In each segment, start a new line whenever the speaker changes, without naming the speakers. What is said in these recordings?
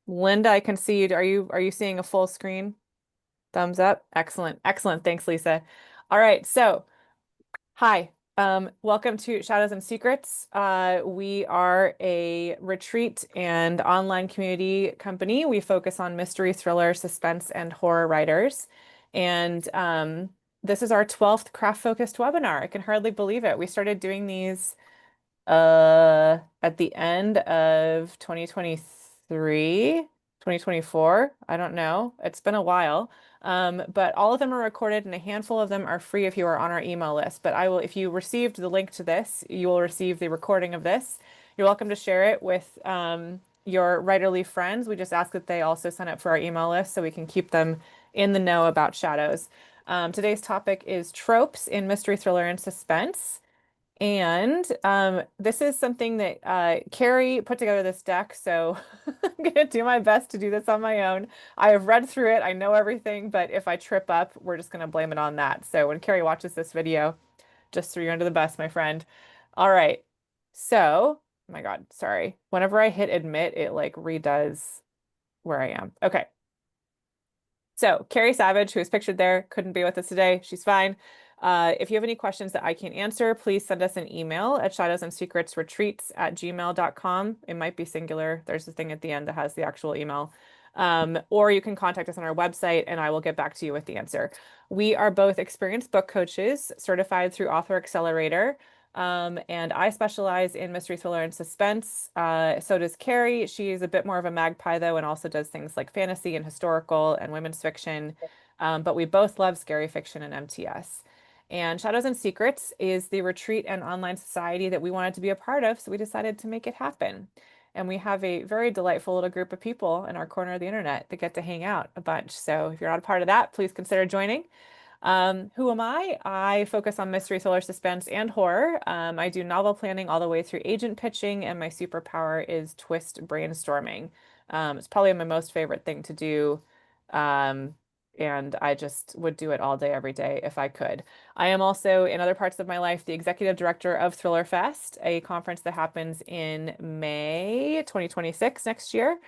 Linda, I can see you. Are you seeing a full screen? Thumbs up. Excellent. Excellent. Thanks, Lisa. All right. So, hi. Welcome to Shadows and Secrets. We are a retreat and online community company. We focus on mystery, thriller, suspense, and horror writers. And this is our 12th craft-focused webinar. I can hardly believe it. We started doing these at the end of 2023, 2024. I don't know. It's been a while. But all of them are recorded and a handful of them are free if you are on our email list. But I will, if you received the link to this, you will receive the recording of this. You're welcome to share it with your writerly friends. We just ask that they also sign up for our email list so we can keep them in the know about shadows. Today's topic is tropes in mystery, thriller, and suspense. And this is something that Kerry put together this deck, so I'm going to do my best to do this on my own. I have read through it, I know everything, but if I trip up, we're just going to blame it on that. So when Kerry watches this video, just threw you under the bus, my friend. All right. So, oh my God, sorry. Whenever I hit admit, it like redoes where I am. Okay. So, Kerry Savage, who is pictured there, couldn't be with us today. She's fine. If you have any questions that I can't answer, please send us an email at shadowsandsecretsretreats@gmail.com. It might be singular. There's a thing at the end that has the actual email. Or you can contact us on our website and I will get back to you with the answer. We are both experienced book coaches, certified through Author Accelerator. And I specialize in mystery, thriller, and suspense. So does Kerry. She's a bit more of a magpie, though, and also does things like fantasy and historical and women's fiction. But we both love scary fiction and MTS. And Shadows and Secrets is the retreat and online society that we wanted to be a part of, so we decided to make it happen. And we have a very delightful little group of people in our corner of the internet that get to hang out a bunch. So if you're not a part of that, please consider joining. Who am I? I focus on mystery, thriller, suspense, and horror. I do novel planning all the way through agent pitching, and my superpower is twist brainstorming. It's probably my most favorite thing to do. Um, and I just would do it all day, every day if I could. I am also, in other parts of my life, the executive director of Thriller Fest, a conference that happens in May 2026 next year.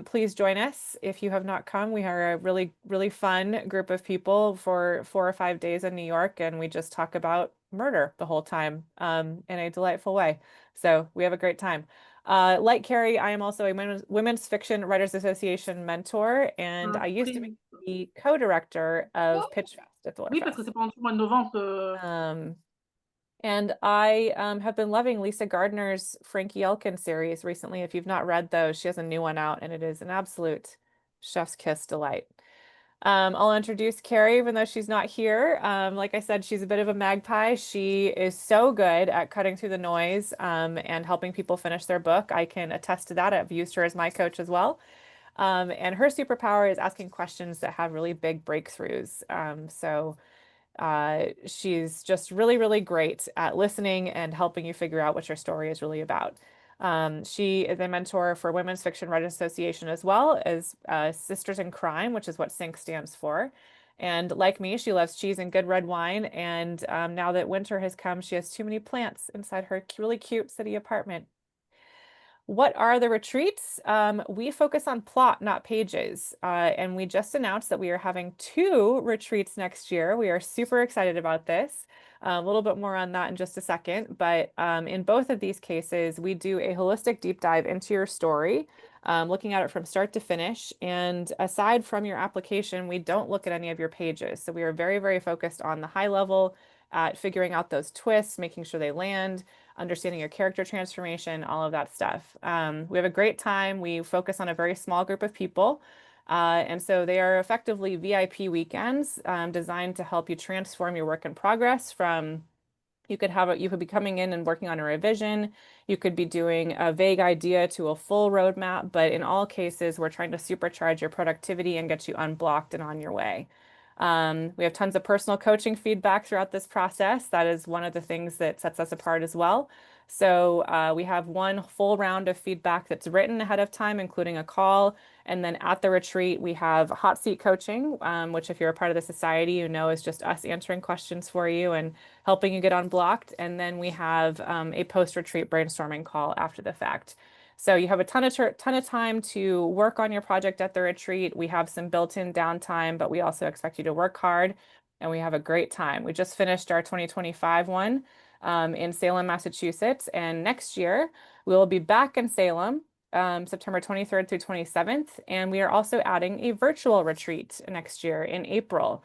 Please join us if you have not come. We are a really, really fun group of people for 4 or 5 days in New York, and we just talk about murder the whole time in a delightful way. So we have a great time. Like Kerry, I am also a Women's Fiction Writers Association mentor, and I used to be
Oui,
the co-director of Pitch Fest at Thriller
oui, parce que
Fest.
c'est pendant tout le mois de novembre.
Um, and I have been loving Lisa Gardner's Frankie Elkin series recently. If you've not read those, she has a new one out, and it is an absolute chef's kiss delight. I'll introduce Kerry, even though she's not here. Like I said, she's a bit of a magpie. She is so good at cutting through the noise and helping people finish their book. I can attest to that. I've used her as my coach as well. And her superpower is asking questions that have really big breakthroughs. She's just really, really great at listening and helping you figure out what your story is really about. She is a mentor for Women's Fiction Writers Association as well as Sisters in Crime, which is what SYNC stands for. And like me, she loves cheese and good red wine. And now that winter has come, she has too many plants inside her really cute city apartment. What are the retreats? We focus on plot, not pages. And we just announced that we are having two retreats next year. We are super excited about this. A little bit more on that in just a second. But in both of these cases, we do a holistic deep dive into your story, looking at it from start to finish. And aside from your application, we don't look at any of your pages. So we are very, very focused on the high level at figuring out those twists, making sure they land, understanding your character transformation, all of that stuff. We have a great time. We focus on a very small group of people. And so they are effectively VIP weekends designed to help you transform your work in progress from you could be coming in and working on a revision. You could be doing a vague idea to a full roadmap, but in all cases, we're trying to supercharge your productivity and get you unblocked and on your way. We have tons of personal coaching feedback throughout this process. That is one of the things that sets us apart as well. So we have one full round of feedback that's written ahead of time, including a call. And then at the retreat, we have hot seat coaching, which if you're a part of the society, you know is just us answering questions for you and helping you get unblocked. And then we have a post-retreat brainstorming call after the fact. So you have a ton of time to work on your project at the retreat. We have some built-in downtime, but we also expect you to work hard, and we have a great time. We just finished our 2025 one in Salem, Massachusetts, and next year we will be back in Salem, September 23rd through 27th, and we are also adding a virtual retreat next year in April.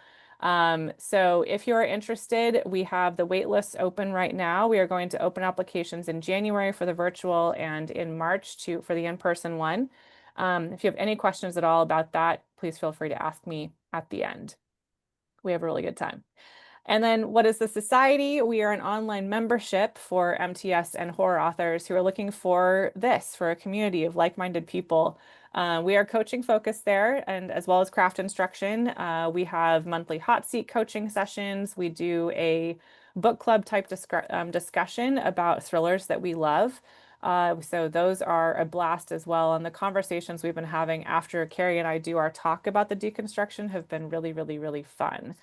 So if you're interested, we have the wait lists open right now. We are going to open applications in January for the virtual and in March for the in-person one. If you have any questions at all about that, please feel free to ask me at the end. We have a really good time. And then what is the Society? We are an online membership for MTS and horror authors who are looking for for a community of like-minded people. We are coaching focused there, and as well as craft instruction. We have monthly hot seat coaching sessions. We do a book club type discussion about thrillers that we love. So those are a blast as well. And the conversations we've been having after Kerry and I do our talk about the deconstruction have been really, really, really fun.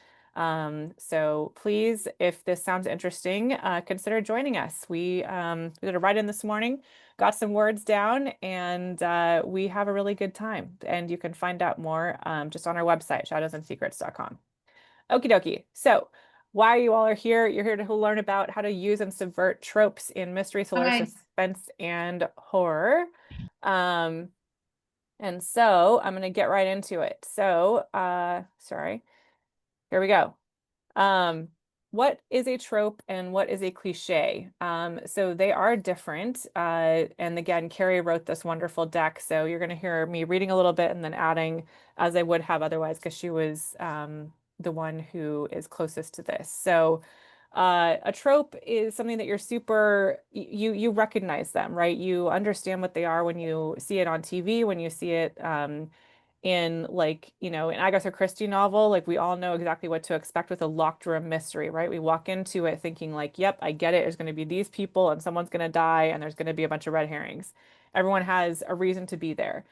So please, if this sounds interesting, consider joining us. We did a write-in this morning, got some words down, and we have a really good time. And you can find out more just on our website, shadowsandsecrets.com. Okie dokie. So why you all are here, you're here to learn about how to use and subvert tropes in mystery, thriller,
Hi.
suspense, and horror. And so I'm going to get right into it. So, sorry. Here we go. What is a trope and what is a cliche? So they are different. And again, Kerry wrote this wonderful deck. So you're going to hear me reading a little bit and then adding as I would have otherwise, because she was the one who is closest to this. So a trope is something that you recognize them, right? You understand what they are when you see it on TV, when you see it in an Agatha Christie novel, like we all know exactly what to expect with a locked room mystery, right? We walk into it thinking like, yep, I get it. There's going to be these people and someone's going to die and there's going to be a bunch of red herrings. Everyone has a reason to be there.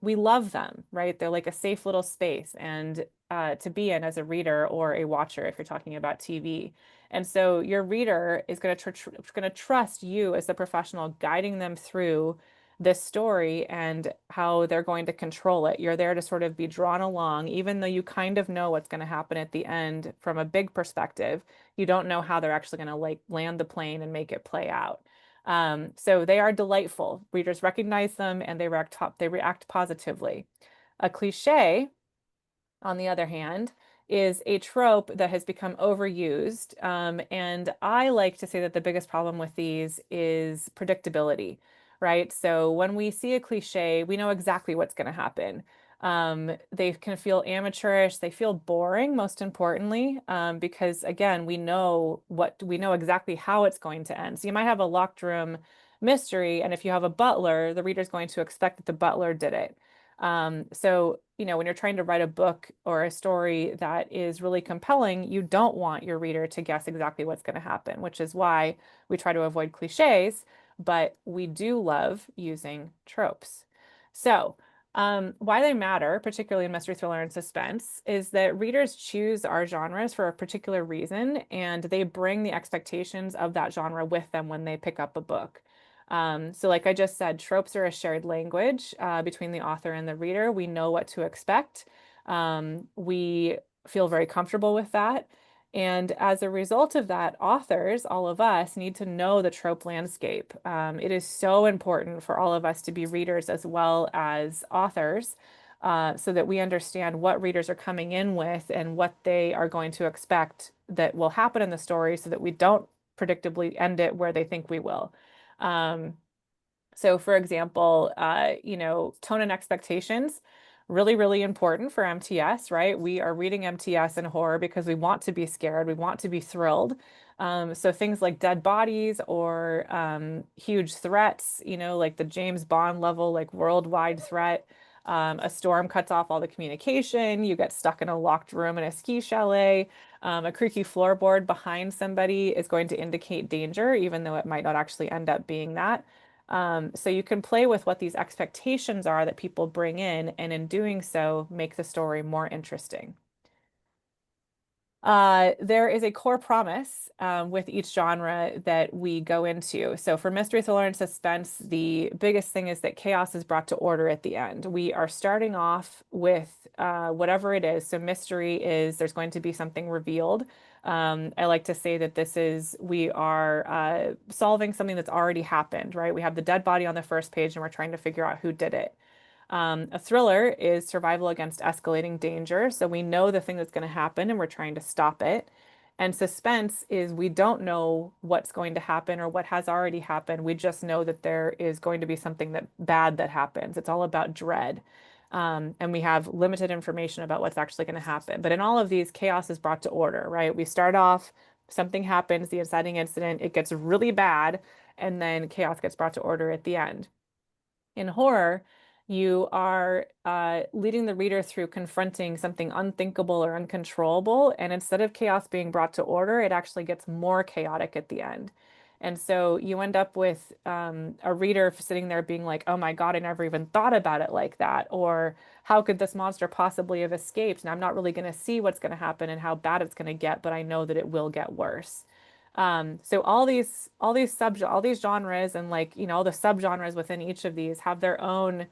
We love them, right? They're like a safe little space and to be in as a reader or a watcher if you're talking about TV. And so your reader is going to trust you as the professional guiding them through this story and how they're going to control it. You're there to sort of be drawn along, even though you kind of know what's going to happen at the end from a big perspective. You don't know how they're actually going to like land the plane and make it play out. So they are delightful. Readers recognize them and they react positively. A cliche, on the other hand, is a trope that has become overused. And I like to say that the biggest problem with these is predictability, right? So when we see a cliche, we know exactly what's going to happen. They can feel amateurish, they feel boring, most importantly, because again, we know exactly how it's going to end. So you might have a locked room mystery, and if you have a butler, the reader's going to expect that the butler did it. When you're trying to write a book or a story that is really compelling, you don't want your reader to guess exactly what's going to happen, which is why we try to avoid cliches, but we do love using tropes. So, why they matter, particularly in mystery, thriller, and suspense, is that readers choose our genres for a particular reason, and they bring the expectations of that genre with them when they pick up a book. So like I just said, tropes are a shared language between the author and the reader. We know what to expect. We feel very comfortable with that. And as a result of that, authors, all of us, need to know the trope landscape. It is so important for all of us to be readers as well as authors, so that we understand what readers are coming in with and what they are going to expect that will happen in the story so that we don't predictably end it where they think we will. Um, so for example, tone and expectations, really, really important for MTS, right? We are reading MTS and horror because we want to be scared, we want to be thrilled. So things like dead bodies or huge threats, like the James Bond level, like worldwide threat. A storm cuts off all the communication, you get stuck in a locked room in a ski chalet. A creaky floorboard behind somebody is going to indicate danger, even though it might not actually end up being that. So you can play with what these expectations are that people bring in, and in doing so, make the story more interesting. There is a core promise with each genre that we go into. So for mystery, thriller, and suspense, the biggest thing is that chaos is brought to order at the end. We are starting off with whatever it is. So mystery is there's going to be something revealed. I like to say that we are solving something that's already happened, right? We have the dead body on the first page and we're trying to figure out who did it. A thriller is survival against escalating danger. So we know the thing that's going to happen and we're trying to stop it. And suspense is we don't know what's going to happen or what has already happened. We just know that there is going to be something that bad that happens. It's all about dread. And we have limited information about what's actually going to happen. But in all of these, chaos is brought to order, right? We start off, something happens, the inciting incident, it gets really bad, and then chaos gets brought to order at the end. In horror, you are leading the reader through confronting something unthinkable or uncontrollable. And instead of chaos being brought to order, it actually gets more chaotic at the end. And so you end up with a reader sitting there being like, oh my God, I never even thought about it like that. Or how could this monster possibly have escaped? And I'm not really going to see what's going to happen and how bad it's going to get, but I know that it will get worse. So all these genres and like, all the subgenres within each of these have their own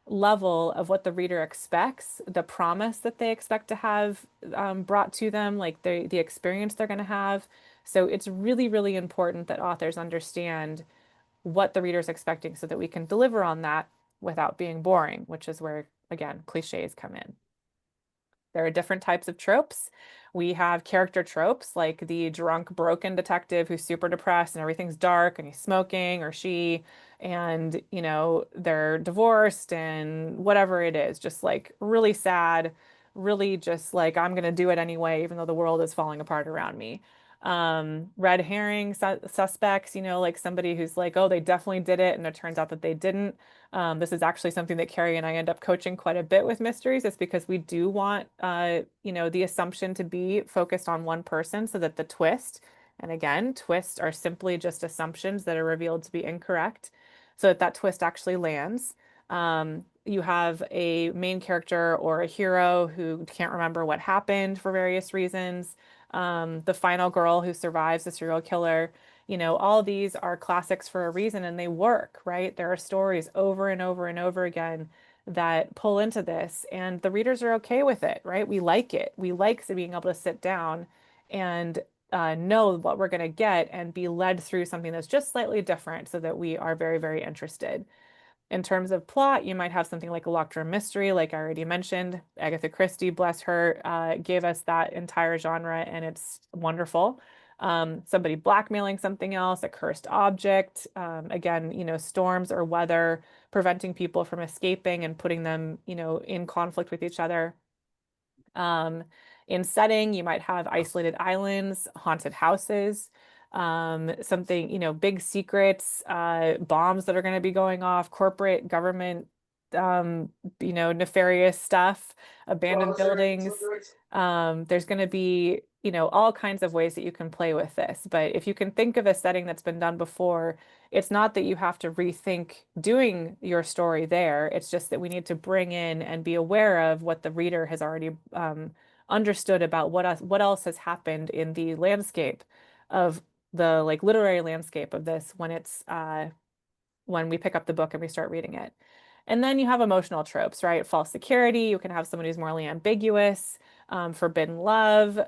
level of what the reader expects, the promise that they expect to have brought to them, like the experience they're going to have. So it's really, really important that authors understand what the reader's expecting so that we can deliver on that without being boring, which is where, again, cliches come in. There are different types of tropes. We have character tropes like the drunk, broken detective who's super depressed and everything's dark and he's smoking or she, and they're divorced and whatever it is, just like really sad, really just like I'm gonna do it anyway, even though the world is falling apart around me. Red herring suspects, like somebody who's like, oh, they definitely did it, and it turns out that they didn't. This is actually something that Kerry and I end up coaching quite a bit with mysteries. It's because we do want, the assumption to be focused on one person so that the twist, and again, twists are simply just assumptions that are revealed to be incorrect, so that that twist actually lands. You have a main character or a hero who can't remember what happened for various reasons. The final girl who survives the serial killer. All these are classics for a reason and they work, right? There are stories over and over and over again that pull into this, and the readers are okay with it, right? We like it. We like being able to sit down and know what we're going to get and be led through something that's just slightly different so that we are very, very interested. In terms of plot, you might have something like a locked room mystery, like I already mentioned. Agatha Christie, bless her, gave us that entire genre, and it's wonderful. Somebody blackmailing something else, a cursed object, again, storms or weather, preventing people from escaping and putting them, in conflict with each other. Um, in setting, you might have isolated islands, haunted houses, something, big secrets, bombs that are going to be going off, corporate government, um, nefarious stuff, abandoned buildings. There's going to be, all kinds of ways that you can play with this. But if you can think of a setting that's been done before, it's not that you have to rethink doing your story there. It's just that we need to bring in and be aware of what the reader has already understood about what else has happened in the landscape of the like literary landscape of this when we pick up the book and we start reading it. And then you have emotional tropes, right? False security. You can have somebody who's morally ambiguous, forbidden love,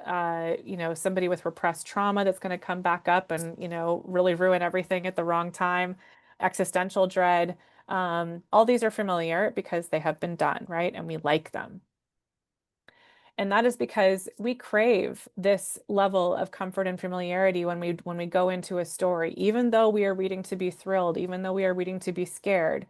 somebody with repressed trauma that's going to come back up and, really ruin everything at the wrong time. Existential dread. All these are familiar because they have been done, right? And we like them. And that is because we crave this level of comfort and familiarity when we go into a story, even though we are reading to be thrilled, even though we are reading to be scared.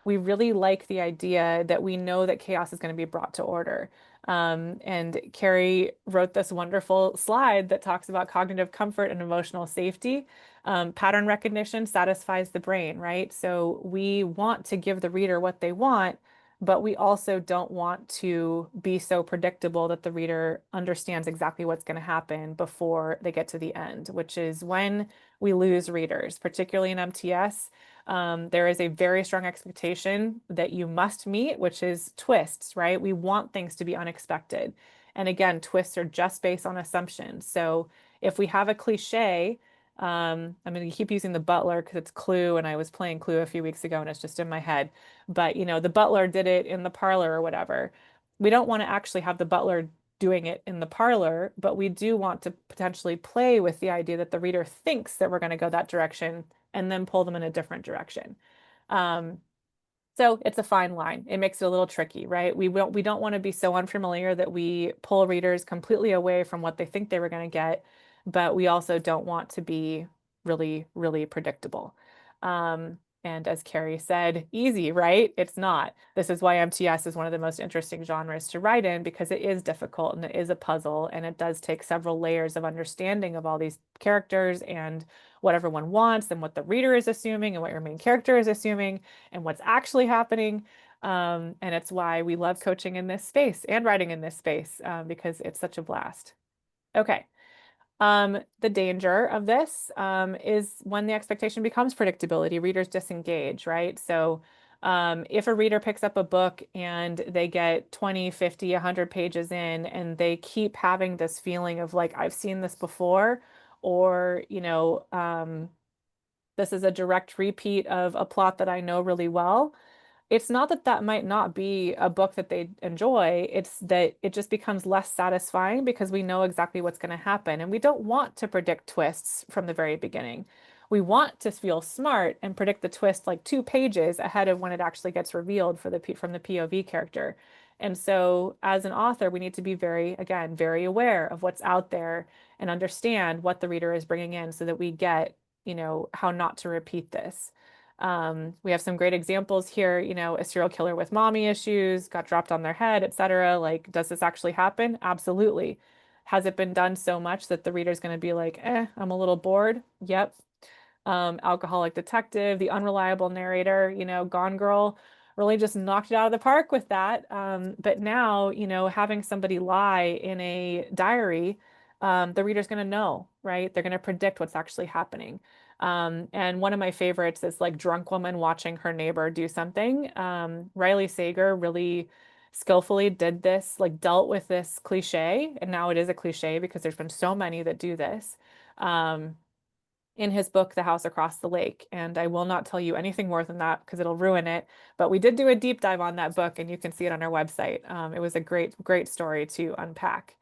We really like the idea that we know that chaos is going to be brought to order. And Kerry wrote this wonderful slide that talks about cognitive comfort and emotional safety. Pattern recognition satisfies the brain, right? So we want to give the reader what they want, but we also don't want to be so predictable that the reader understands exactly what's going to happen before they get to the end, which is when we lose readers, particularly in MTS. There is a very strong expectation that you must meet, which is twists, right? We want things to be unexpected. And again, twists are just based on assumptions. So if we have a cliche, I'm going to keep using the butler because it's Clue, and I was playing Clue a few weeks ago and it's just in my head. But, the butler did it in the parlor or whatever. We don't want to actually have the butler doing it in the parlor, but we do want to potentially play with the idea that the reader thinks that we're going to go that direction and then pull them in a different direction. Um, so it's a fine line. It makes it a little tricky, right? We don't want to be so unfamiliar that we pull readers completely away from what they think they were going to get, but we also don't want to be really, really predictable. And as Kerry said, easy, right? It's not. This is why MTS is one of the most interesting genres to write in because it is difficult and it is a puzzle and it does take several layers of understanding of all these characters and what everyone wants and what the reader is assuming and what your main character is assuming and what's actually happening. And it's why we love coaching in this space and writing in this space because it's such a blast. Okay. The danger of this is when the expectation becomes predictability, readers disengage, right? So if a reader picks up a book and they get 20, 50, 100 pages in and they keep having this feeling of like, I've seen this before, or, this is a direct repeat of a plot that I know really well, it's not that that might not be a book that they enjoy. It's that it just becomes less satisfying because we know exactly what's going to happen. And we don't want to predict twists from the very beginning. We want to feel smart and predict the twist like 2 pages ahead of when it actually gets revealed from the POV character. And so as an author, we need to be again, very aware of what's out there and understand what the reader is bringing in so that we get, how not to repeat this. We have some great examples here, a serial killer with mommy issues, got dropped on their head, etc. Like, does this actually happen? Absolutely. Has it been done so much that the reader's going to be like, I'm a little bored? Yep. Alcoholic detective, the unreliable narrator, Gone Girl really just knocked it out of the park with that. But now, having somebody lie in a diary, the reader's going to know, right? They're going to predict what's actually happening. And one of my favorites is like drunk woman watching her neighbor do something. Riley Sager really skillfully did this, like dealt with this cliche, and now it is a cliche because there's been so many that do this. In his book, The House Across the Lake. And I will not tell you anything more than that because it'll ruin it. But we did do a deep dive on that book, and you can see it on our website. It was a great, great story to unpack.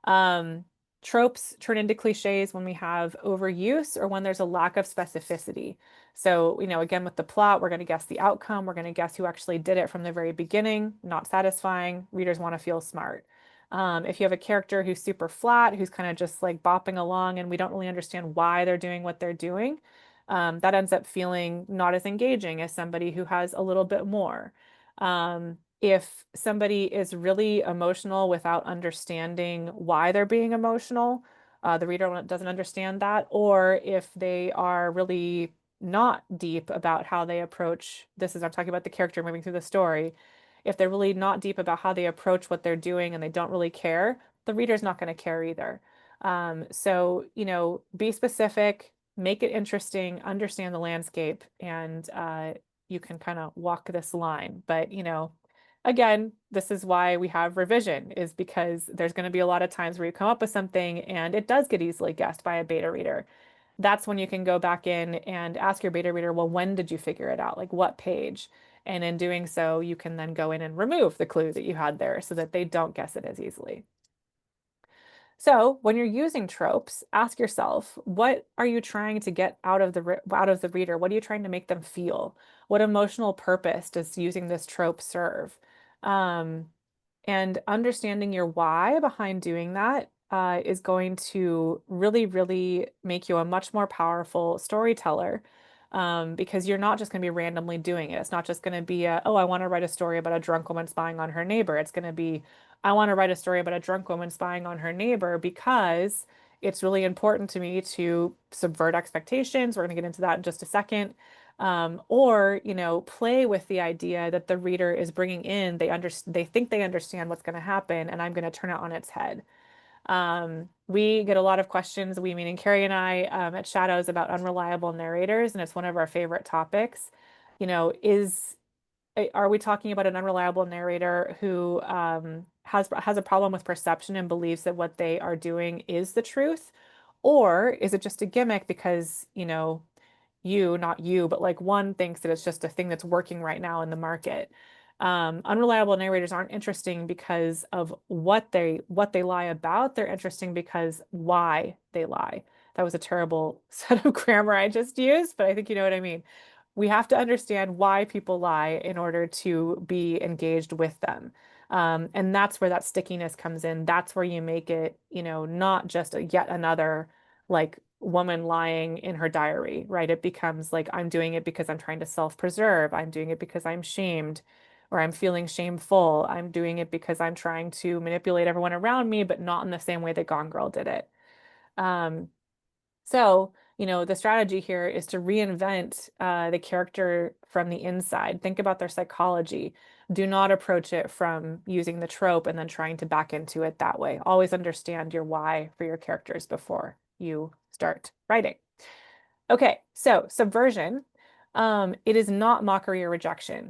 Um, Tropes turn into cliches when we have overuse or when there's a lack of specificity. So, again, with the plot, we're going to guess the outcome. We're going to guess who actually did it from the very beginning. Not satisfying. Readers want to feel smart. If you have a character who's super flat, who's kind of just like bopping along and we don't really understand why they're doing what they're doing, that ends up feeling not as engaging as somebody who has a little bit more. If somebody is really emotional without understanding why they're being emotional, the reader doesn't understand that, or if they are really not deep about how they approach this is I'm talking about the character moving through the story. If they're really not deep about how they approach what they're doing and they don't really care, the reader's not going to care either. So, be specific, make it interesting, understand the landscape, and you can kind of walk this line. But, again, this is why we have revision, is because there's going to be a lot of times where you come up with something and it does get easily guessed by a beta reader. That's when you can go back in and ask your beta reader, well, when did you figure it out? Like what page? And in doing so, you can then go in and remove the clue that you had there so that they don't guess it as easily. So when you're using tropes, ask yourself, what are you trying to get out of the reader? What are you trying to make them feel? What emotional purpose does using this trope serve? Um, and understanding your why behind doing that is going to really, really make you a much more powerful storyteller. Because you're not just going to be randomly doing it. It's not just going to be oh, I want to write a story about a drunk woman spying on her neighbor. It's going to be, I want to write a story about a drunk woman spying on her neighbor because it's really important to me to subvert expectations. We're going to get into that in just a second. Or, play with the idea that the reader is bringing in, they think they understand what's going to happen, and I'm going to turn it on its head. We get a lot of questions, we meaning Kerry and I, at Shadows about unreliable narrators, and it's one of our favorite topics. Is are we talking about an unreliable narrator who has a problem with perception and believes that what they are doing is the truth? Or is it just a gimmick because, not you, but like one thinks that it's just a thing that's working right now in the market. Unreliable narrators aren't interesting because of what they lie about. They're interesting because why they lie. That was a terrible set of grammar I just used, but I think you know what I mean. We have to understand why people lie in order to be engaged with them. And that's where that stickiness comes in. That's where you make it, not just yet another like woman lying in her diary, right? It becomes like, I'm doing it because I'm trying to self-preserve. I'm doing it because I'm shamed or I'm feeling shameful. I'm doing it because I'm trying to manipulate everyone around me, but not in the same way that Gone Girl did it. Um, the strategy here is to reinvent the character from the inside. Think about their psychology. Do not approach it from using the trope and then trying to back into it that way. Always understand your why for your characters before you start writing. Okay, so subversion. It is not mockery or rejection.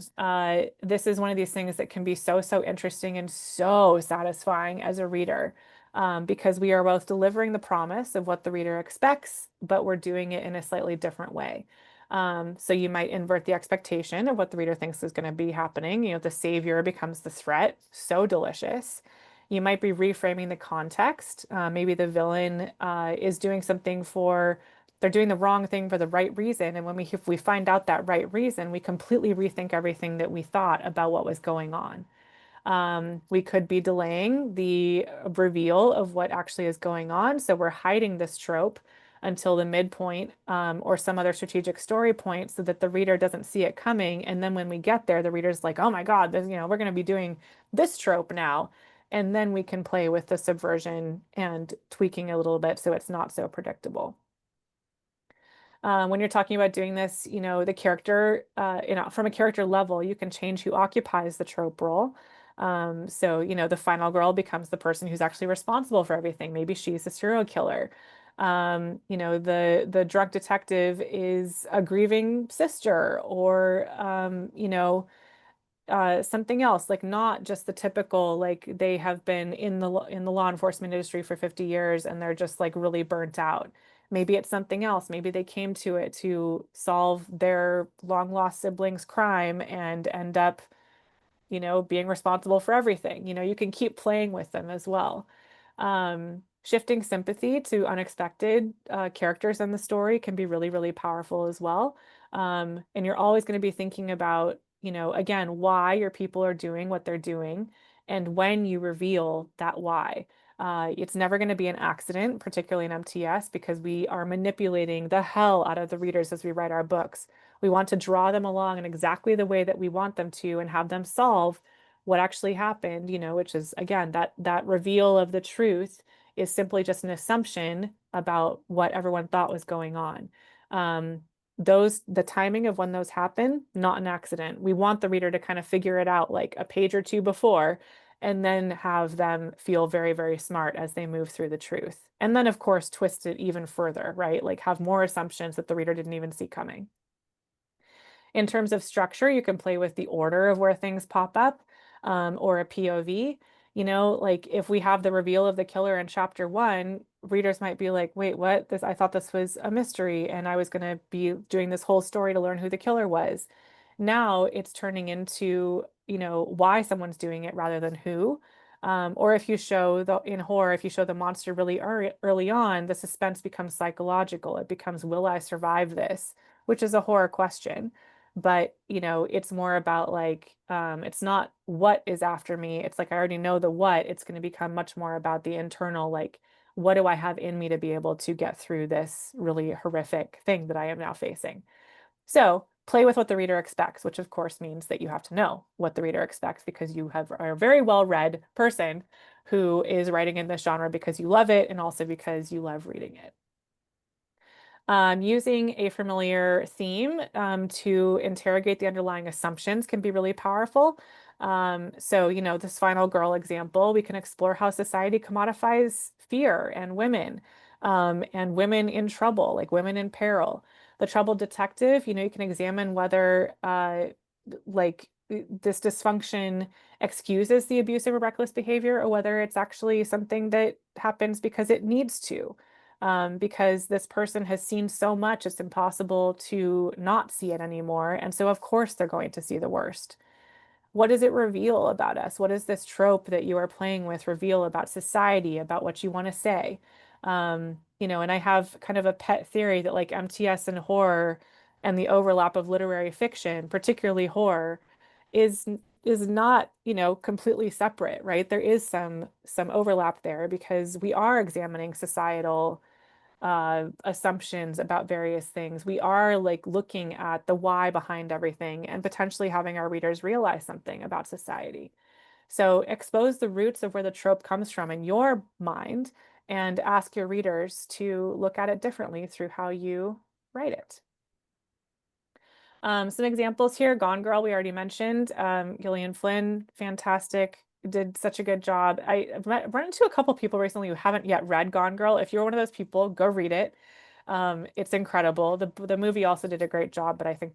This is one of these things that can be so, so interesting and so satisfying as a reader, because we are both delivering the promise of what the reader expects, but we're doing it in a slightly different way. So you might invert the expectation of what the reader thinks is going to be happening. The savior becomes the threat. So delicious. You might be reframing the context. Maybe the villain is doing something for they're doing the wrong thing for the right reason. And if we find out that right reason, we completely rethink everything that we thought about what was going on. We could be delaying the reveal of what actually is going on. So we're hiding this trope until the midpoint, or some other strategic story point so that the reader doesn't see it coming. And then when we get there, the reader's like, oh my God, we're going to be doing this trope now. And then we can play with the subversion and tweaking a little bit so it's not so predictable. When you're talking about doing this, the character, from a character level, you can change who occupies the trope role. So, the final girl becomes the person who's actually responsible for everything. Maybe she's a serial killer. The drunk detective is a grieving sister, or something else, like not just the typical, like they have been in the law enforcement industry for 50 years and they're just like really burnt out. Maybe it's something else. Maybe they came to it to solve their long lost siblings' crime and end up, being responsible for everything. You can keep playing with them as well. Shifting sympathy to unexpected characters in the story can be really, really powerful as well. And you're always going to be thinking about, again, why your people are doing what they're doing and when you reveal that why. It's never going to be an accident, particularly in MTS, because we are manipulating the hell out of the readers as we write our books. We want to draw them along in exactly the way that we want them to and have them solve what actually happened, which is, again, that reveal of the truth is simply just an assumption about what everyone thought was going on. The timing of when those happen, not an accident. We want the reader to kind of figure it out like a page or two before, and then have them feel very, very smart as they move through the truth. And then, of course, twist it even further, right? Like have more assumptions that the reader didn't even see coming. In terms of structure, you can play with the order of where things pop up, or a POV. Like if we have the reveal of the killer in chapter 1, readers might be like, wait, what? I thought this was a mystery and I was going to be doing this whole story to learn who the killer was. Now it's turning into, why someone's doing it rather than who. Or if you show in horror, if you show the monster really early on, the suspense becomes psychological. It becomes, will I survive this? Which is a horror question. But, it's more about like, it's not what is after me. It's like, I already know the what. It's going to become much more about the internal, like, what do I have in me to be able to get through this really horrific thing that I am now facing? So play with what the reader expects, which of course means that you have to know what the reader expects because you are a very well-read person who is writing in this genre because you love it and also because you love reading it. Using a familiar theme to interrogate the underlying assumptions can be really powerful. So, this final girl example, we can explore how society commodifies fear and women in trouble, like women in peril. The troubled detective, you can examine whether like this dysfunction excuses the abusive or reckless behavior, or whether it's actually something that happens because it needs to. Because this person has seen so much, it's impossible to not see it anymore. And so, of course, they're going to see the worst. What does it reveal about us? What does this trope that you are playing with reveal about society, about what you want to say? And I have kind of a pet theory that like MTS and horror and the overlap of literary fiction, particularly horror, is is not, completely separate, right? There is some overlap there because we are examining societal assumptions about various things. We are like looking at the why behind everything and potentially having our readers realize something about society. So expose the roots of where the trope comes from in your mind and ask your readers to look at it differently through how you write it. Some examples here. Gone Girl, we already mentioned. Gillian Flynn, fantastic. Did such a good job. I've run into a couple people recently who haven't yet read Gone Girl. If you're one of those people, go read it. It's incredible. The movie also did a great job, but I think,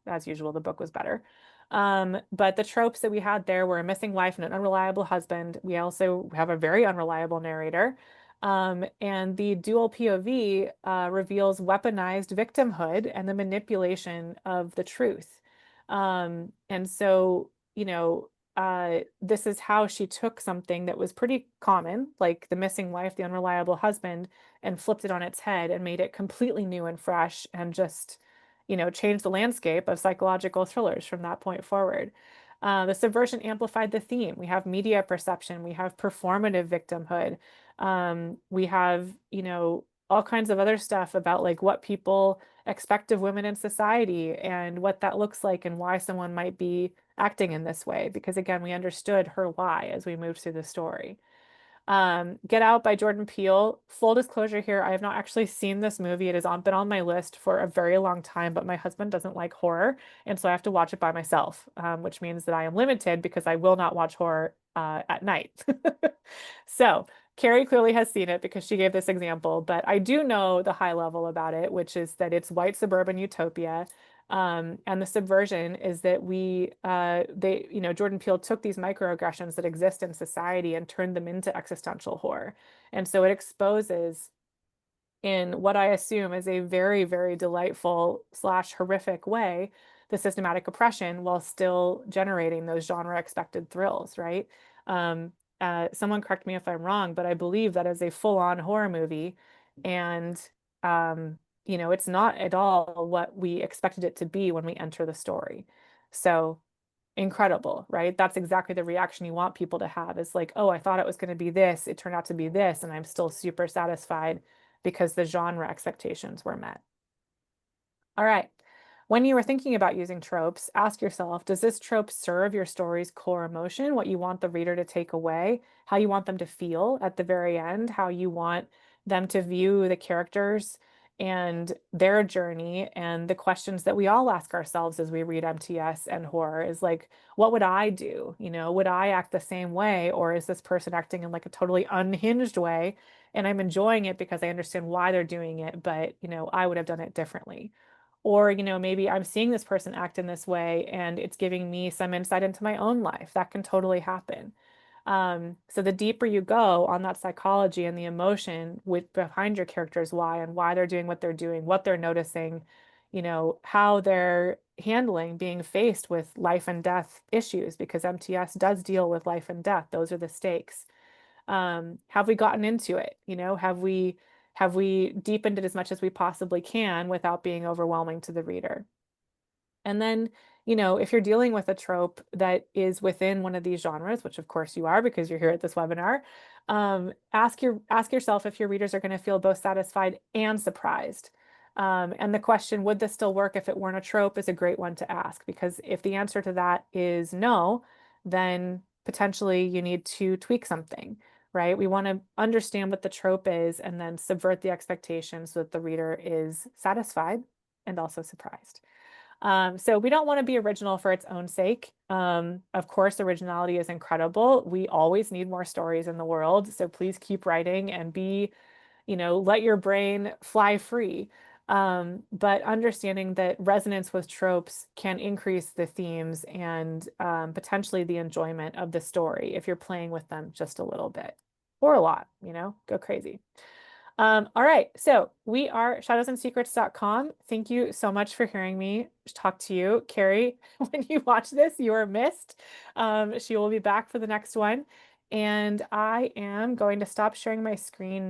as usual, the book was better. But the tropes that we had there were a missing wife and an unreliable husband. We also have a very unreliable narrator. And the dual POV reveals weaponized victimhood and the manipulation of the truth. And so, this is how she took something that was pretty common, like the missing wife, the unreliable husband, and flipped it on its head and made it completely new and fresh and just, changed the landscape of psychological thrillers from that point forward. The subversion amplified the theme. We have media perception, we have performative victimhood, we have, all kinds of other stuff about like what people expect of women in society and what that looks like and why someone might be acting in this way. Because again, we understood her why as we moved through the story. Get Out by Jordan Peele. Full disclosure here, I have not actually seen this movie. It has been on my list for a very long time, but my husband doesn't like horror, and so I have to watch it by myself, which means that I am limited because I will not watch horror at night. So Kerry clearly has seen it because she gave this example, but I do know the high level about it, which is that it's white suburban utopia. And the subversion is that Jordan Peele took these microaggressions that exist in society and turned them into existential horror. And so it exposes in what I assume is a very, very delightful slash horrific way the systematic oppression while still generating those genre expected thrills, right? Someone correct me if I'm wrong, but I believe that is a full-on horror movie. And it's not at all what we expected it to be when we enter the story. So incredible, right? That's exactly the reaction you want people to have is like, oh, I thought it was going to be this. It turned out to be this. And I'm still super satisfied because the genre expectations were met. All right. When you are thinking about using tropes, ask yourself, does this trope serve your story's core emotion, what you want the reader to take away, how you want them to feel at the very end, how you want them to view the characters and their journey, and the questions that we all ask ourselves as we read MTS and horror is like, what would I do? Would I act the same way? Or is this person acting in like a totally unhinged way? And I'm enjoying it because I understand why they're doing it, but I would have done it differently. Or, maybe I'm seeing this person act in this way and it's giving me some insight into my own life. That can totally happen. So the deeper you go on that psychology and the emotion behind your character's why and why they're doing what they're doing, what they're noticing, how they're handling being faced with life and death issues, because MTS does deal with life and death. Those are the stakes. Have we gotten into it? Have we deepened it as much as we possibly can without being overwhelming to the reader? And then, if you're dealing with a trope that is within one of these genres, which of course you are because you're here at this webinar, ask yourself if your readers are going to feel both satisfied and surprised. And the question, would this still work if it weren't a trope, is a great one to ask, because if the answer to that is no, then potentially you need to tweak something, right? We want to understand what the trope is and then subvert the expectations so that the reader is satisfied and also surprised. So we don't want to be original for its own sake. Of course, originality is incredible. We always need more stories in the world. So please keep writing and let your brain fly free. But understanding that resonance with tropes can increase the themes and potentially the enjoyment of the story if you're playing with them just a little bit or a lot, go crazy. All right, so we are shadowsandsecrets.com. Thank you so much for hearing me talk to you. Kerry, when you watch this, you are missed. She will be back for the next one. And I am going to stop sharing my screen